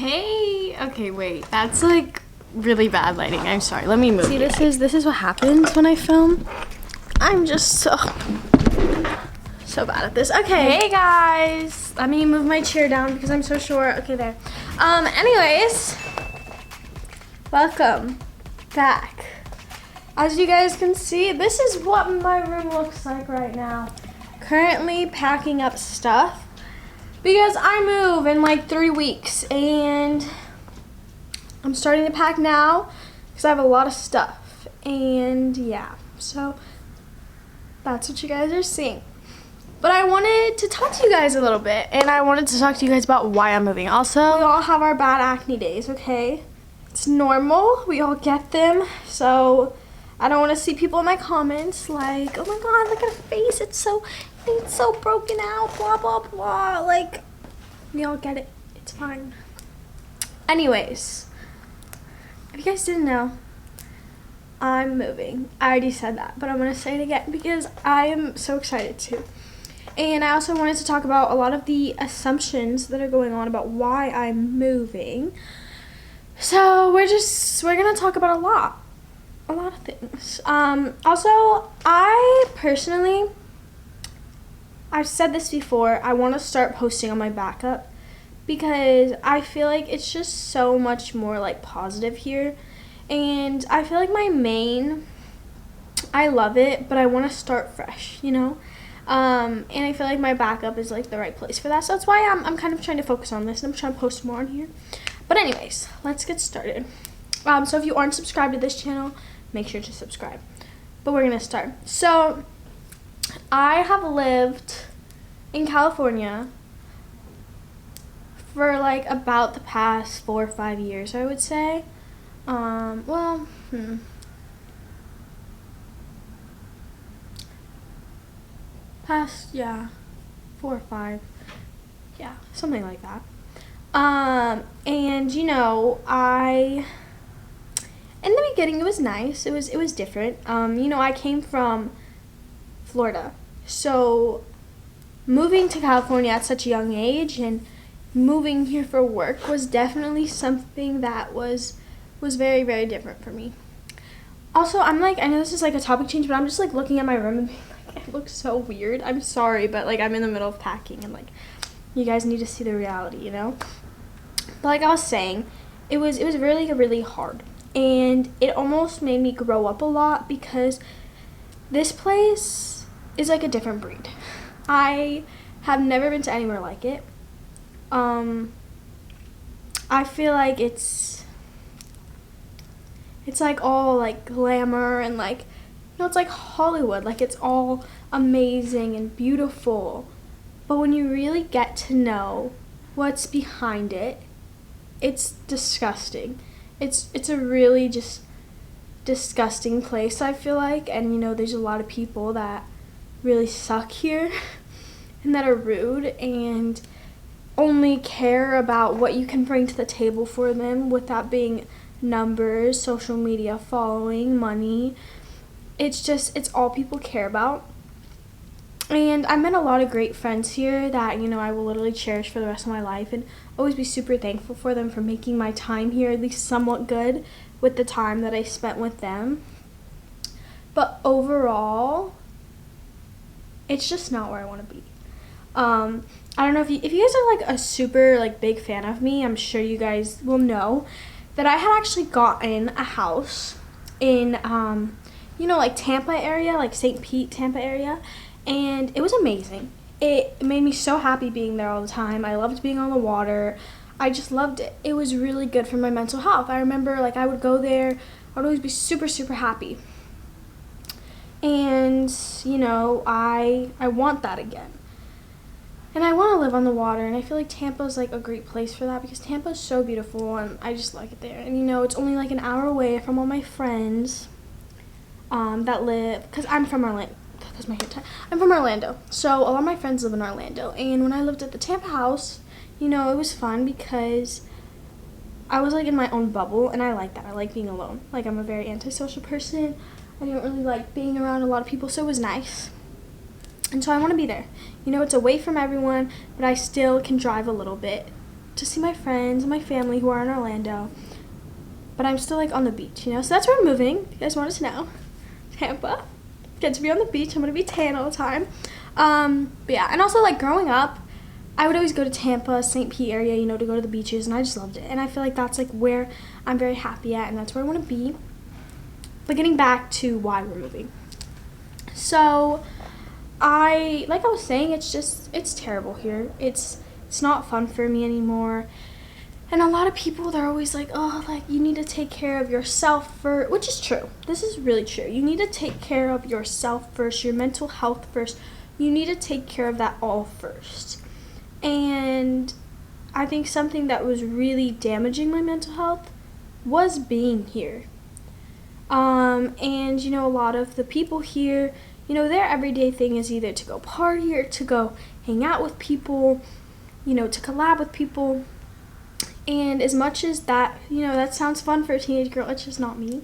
Hey, okay, wait, that's like really bad lighting. I'm sorry. Let me move. See, this is what happens when I film. I'm just so bad at this. Okay, hey guys. Let me move my chair down because I'm so short. Okay, there. Anyways, welcome back. As you guys can see, this is what my room looks like right now. Currently packing up stuff because I move in like 3 weeks and I'm starting to pack now because I have a lot of stuff. And yeah, so that's what you guys are seeing. But I wanted to talk to you guys a little bit, and I wanted to talk to you guys about why I'm moving. Also, we all have our bad acne days, okay? It's normal. We all get them. So I don't want to see people in my comments like, oh my god, look at her face. It's so broken out, blah, blah, blah. Like, we all get it. It's fine. Anyways, if you guys didn't know, I'm moving. I already said that, but I'm going to say it again because I am so excited to. And I also wanted to talk about a lot of the assumptions that are going on about why I'm moving. So we're going to talk about a lot of things. Also, I've said this before, I want to start posting on my backup because I feel like it's just so much more like positive here. And I feel like I love it, but I want to start fresh, you know? And I feel like my backup is like the right place for that. So that's why I'm kind of trying to focus on this and I'm trying to post more on here. But anyways, let's get started. So if you aren't subscribed to this channel, make sure to subscribe. But we're going to start. So I have lived in California for like about the past 4 or 5 years, I would say. Past, 4 or 5, something like that. And you know, in the beginning it was nice. It was different. You know, I came from Florida, so moving to California at such a young age and moving here for work was definitely something that was very, very different for me. Also, I know this is like a topic change, but I'm just like looking at my room and being like, it looks so weird. I'm sorry, but like I'm in the middle of packing and like you guys need to see the reality, you know? But like I was saying, it was really, really hard. And it almost made me grow up a lot because this place is like a different breed. I have never been to anywhere like it. I feel like it's like all like glamour and like, you know, it's like Hollywood. Like it's all amazing and beautiful. But when you really get to know what's behind it, it's disgusting. It's a really just disgusting place, I feel like. And you know, there's a lot of people that really suck here and that are rude and only care about what you can bring to the table for them with that being numbers, social media following, money. It's all people care about. And I met a lot of great friends here that, you know, I will literally cherish for the rest of my life and always be super thankful for them for making my time here at least somewhat good with the time that I spent with them. But overall, it's just not where I want to be. I don't know if you guys are like a super like big fan of me, I'm sure you guys will know that I had actually gotten a house in, you know, like Tampa area, like St. Pete, Tampa area. And it was amazing. It made me so happy being there all the time. I loved being on the water. I just loved it. It was really good for my mental health. I remember like I would go there. I would always be super, super happy. And, you know, I want that again. And I want to live on the water, and I feel like Tampa's like a great place for that because Tampa's so beautiful and I just like it there. And you know, it's only like an hour away from all my friends that live, because I'm from Orlando. That's my hair tie. I'm from Orlando, so a lot of my friends live in Orlando. And when I lived at the Tampa house, you know, it was fun because I was like in my own bubble, and I like that. I like being alone. Like I'm a very antisocial person. I didn't really like being around a lot of people, so it was nice. And so I want to be there. You know, it's away from everyone, but I still can drive a little bit to see my friends and my family who are in Orlando. But I'm still like on the beach, you know? So that's where I'm moving. If you guys wanted to know. Tampa. Get to be on the beach. I'm gonna be tan all the time. But yeah, and also like growing up, I would always go to Tampa, St. Pete area, you know, to go to the beaches, and I just loved it. And I feel like that's like where I'm very happy at, and that's where I want to be. But getting back to why we're moving. So like I was saying, it's terrible here. It's not fun for me anymore. And a lot of people, they're always like, oh, like, you need to take care of yourself first, which is true. This is really true. You need to take care of yourself first, your mental health first. You need to take care of that all first. And I think something that was really damaging my mental health was being here. And, you know, a lot of the people here, you know, their everyday thing is either to go party or to go hang out with people, you know, to collab with people. And as much as that, you know, that sounds fun for a teenage girl, it's just not me.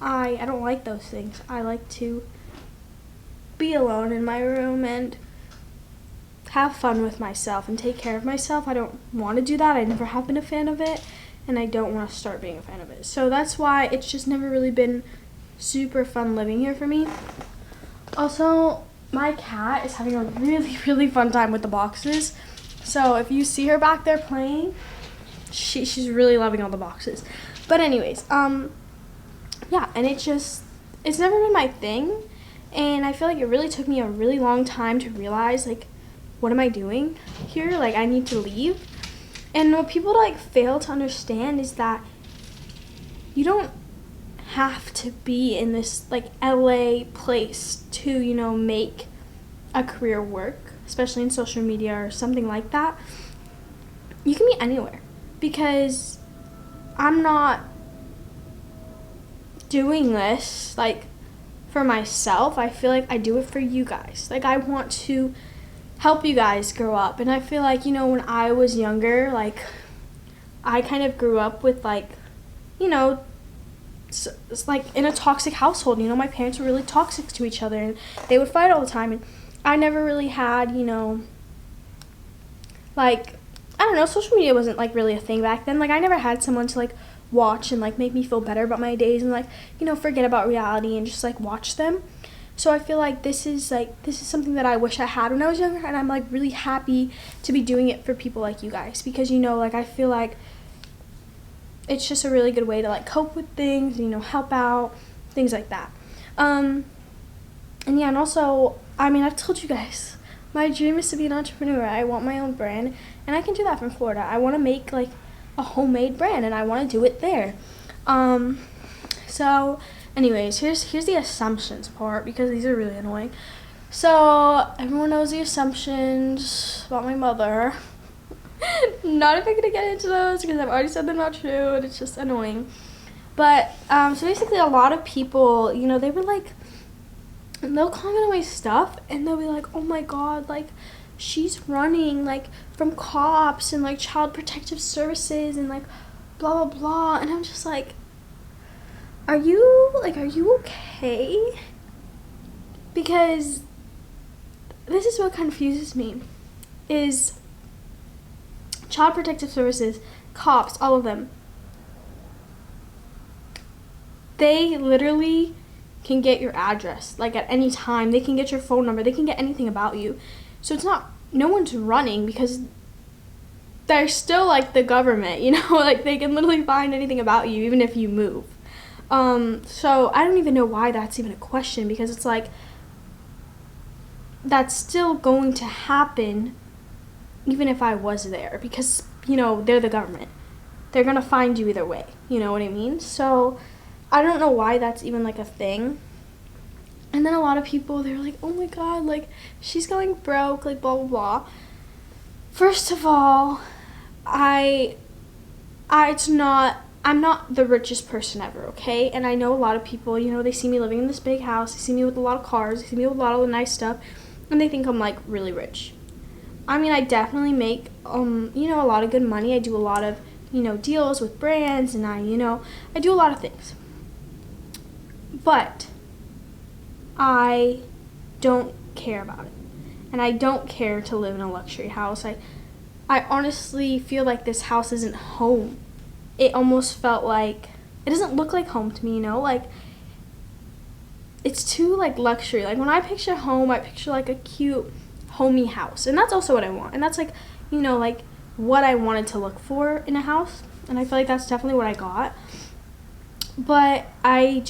I don't like those things. I like to be alone in my room and have fun with myself and take care of myself. I don't want to do that. I never have been a fan of it, and I don't want to start being a fan of it. So that's why it's just never really been super fun living here for me. Also, my cat is having a really, really fun time with the boxes. So if you see her back there playing, she's really loving all the boxes. But anyways, yeah, and it's never been my thing, and I feel like it really took me a really long time to realize, like, what am I doing here? Like, I need to leave. And what people like fail to understand is that you don't have to be in this like LA place to, you know, make a career work, especially in social media or something like that. You can be anywhere. Because I'm not doing this, like, for myself. I feel like I do it for you guys. Like, I want to help you guys grow up. And I feel like, you know, when I was younger, like, I kind of grew up with, like, you know, it's like in a toxic household. You know, my parents were really toxic to each other, and they would fight all the time. And I never really had, you know, like, I don't know, social media wasn't, like, really a thing back then. Like, I never had someone to, like, watch and, like, make me feel better about my days and, like, you know, forget about reality and just, like, watch them. So I feel like this is something that I wish I had when I was younger, and I'm, like, really happy to be doing it for people like you guys. Because, you know, like, I feel like it's just a really good way to, like, cope with things, you know, help out, things like that. And, yeah, and also, I mean, I've told you guys, my dream is to be an entrepreneur. I want my own brand, and I can do that from Florida. I want to make, like, a homemade brand, and I want to do it there. So, anyways, here's the assumptions part, because these are really annoying. So, everyone knows the assumptions about my mother. Not even going to get into those, because I've already said they're not true, and it's just annoying. But, so basically a lot of people, you know, they were like, they'll comment on my stuff, and they'll be like, oh my god, like, she's running, like, from cops and, like, child protective services and, like, blah, blah, blah. And I'm just like, are you okay? Because this is what confuses me, is child protective services, cops, all of them, they literally can get your address, like, at any time. They can get your phone number. They can get anything about you. So it's not, no one's running, because they're still, like, the government, you know? Like, they can literally find anything about you, even if you move. So I don't even know why that's even a question, because it's like, that's still going to happen even if I was there, because, you know, they're the government. They're gonna find you either way, you know what I mean? So I don't know why that's even, like, a thing. And then a lot of people, they're like, oh my god, like, she's going broke, like, blah, blah, blah. First of all, I'm not the richest person ever, okay? And I know a lot of people, you know, they see me living in this big house, they see me with a lot of cars, they see me with a lot of nice stuff, and they think I'm, like, really rich. I mean, I definitely make, you know, a lot of good money. I do a lot of, you know, deals with brands, and I do a lot of things. But I don't care about it. And I don't care to live in a luxury house. I honestly feel like this house isn't home. It almost felt like, it doesn't look like home to me, you know? Like, it's too, like, luxury. Like, when I picture home, I picture, like, a cute, homey house. And that's also what I want. And that's, like, you know, like, what I wanted to look for in a house. And I feel like that's definitely what I got. But I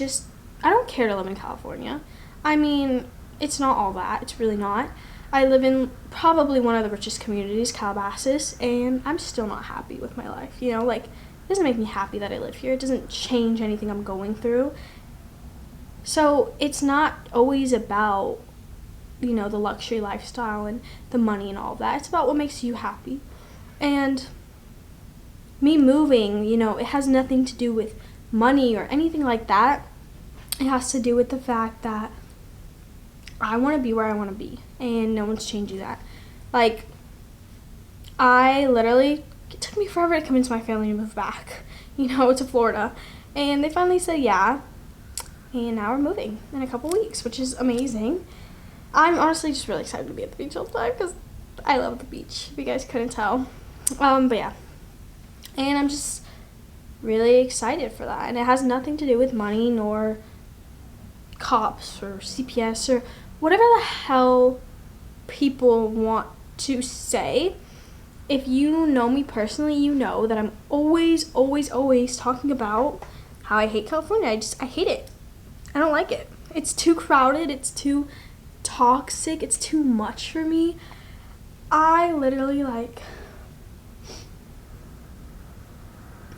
don't care to live in California. I mean, it's not all that. It's really not. I live in probably one of the richest communities, Calabasas, and I'm still not happy with my life. You know, like, it doesn't make me happy that I live here. It doesn't change anything I'm going through. So it's not always about, you know, the luxury lifestyle and the money and all of that. It's about what makes you happy. And me moving, you know, it has nothing to do with money or anything like that. It has to do with the fact that I want to be where I want to be, and no one's changing that. Like, it took me forever to convince my family to move back, you know, to Florida. And they finally said yeah, and now we're moving in a couple weeks, which is amazing. I'm honestly just really excited to be at the beach all the time because I love the beach, if you guys couldn't tell. But yeah, and I'm just really excited for that. And it has nothing to do with money nor cops or CPS or whatever the hell people want to say. If you know me personally, you know that I'm always talking about how I hate California. I hate it. I don't like it. It's too crowded. It's too toxic. It's too much for me. I literally, like,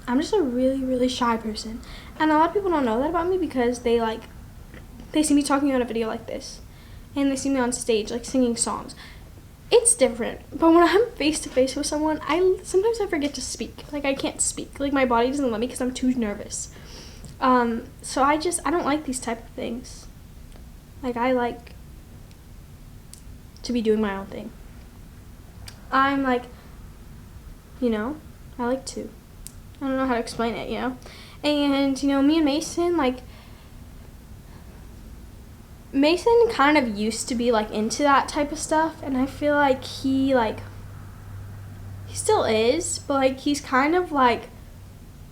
I'm just a really shy person. And a lot of people don't know that about me because they see me talking on a video like this. And they see me on stage, like, singing songs. It's different. But when I'm face to face with someone, sometimes I forget to speak. Like, I can't speak. Like, my body doesn't let me because I'm too nervous. So I don't like these type of things. Like, I like to be doing my own thing. I'm like, you know, I like to. I don't know how to explain it, you know? And, you know, me and Mason, like, Mason kind of used to be, like, into that type of stuff, and I feel like he still is, but, like, he's kind of, like,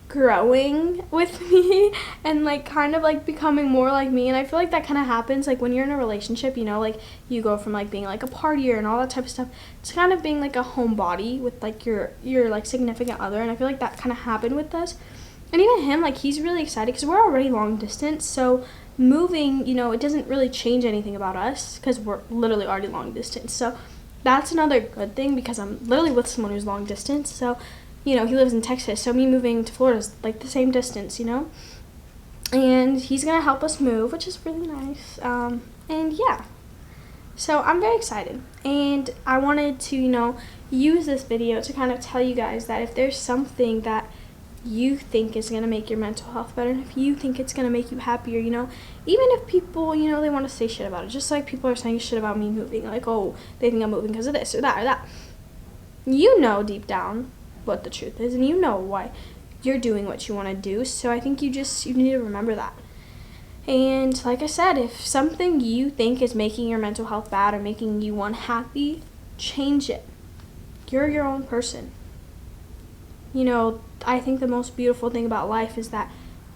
growing with me and, like, kind of, like, becoming more like me. And I feel like that kind of happens, like, when you're in a relationship, you know, like, you go from, like, being, like, a partier and all that type of stuff to kind of being, like, a homebody with, like, your like, significant other. And I feel like that kind of happened with us. And even him, like, he's really excited because we're already long distance, so moving, you know, it doesn't really change anything about us because we're literally already long distance. So that's another good thing because I'm literally with someone who's long distance. So, you know, he lives in Texas, so me moving to Florida is, like, the same distance, you know? And he's going to help us move, which is really nice. And yeah, so I'm very excited. And I wanted to, you know, use this video to kind of tell you guys that if there's something that you think is going to make your mental health better, and if you think it's going to make you happier, you know, even if people, you know, they want to say shit about it, just like people are saying shit about me moving, like, oh, they think I'm moving because of this or that or that. You know deep down what the truth is, and you know why you're doing what you want to do, so I think you need to remember that. And like I said, if something you think is making your mental health bad or making you unhappy, change it. You're your own person. You know, I think the most beautiful thing about life is that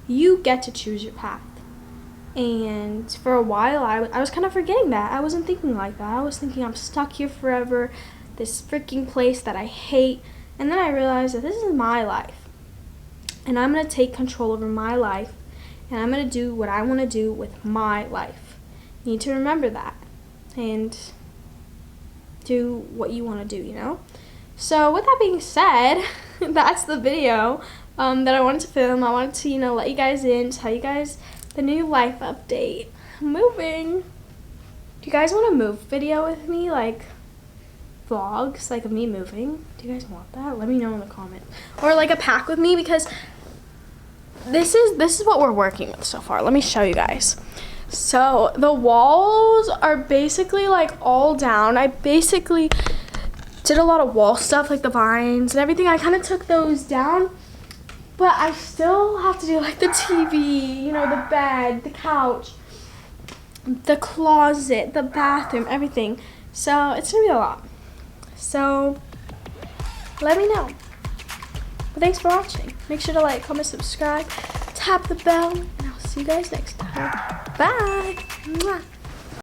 you get to choose your path. And for a while, I was kind of forgetting that. I wasn't thinking like that. I was thinking I'm stuck here forever, this freaking place that I hate. And then I realized that this is my life. And I'm going to take control over my life. And I'm going to do what I want to do with my life. You need to remember that. And do what you want to do, you know? So with that being said, that's the video that I wanted to film. I wanted to, you know, let you guys in, tell you guys the new life update. Moving. Do you guys want a move video with me? Like vlogs, like of me moving? Do you guys want that? Let me know in the comments. Or like a pack with me, because this is what we're working with so far. Let me show you guys. So the walls are basically like all down. I basically did a lot of wall stuff, like the vines and everything. I kind of took those down, but I still have to do like the TV, you know, the bed, the couch, the closet, the bathroom, everything. So it's gonna be a lot. So let me know. But thanks for watching. Make sure to like, comment, subscribe, tap the bell, and I'll see you guys next time. Bye. Mwah.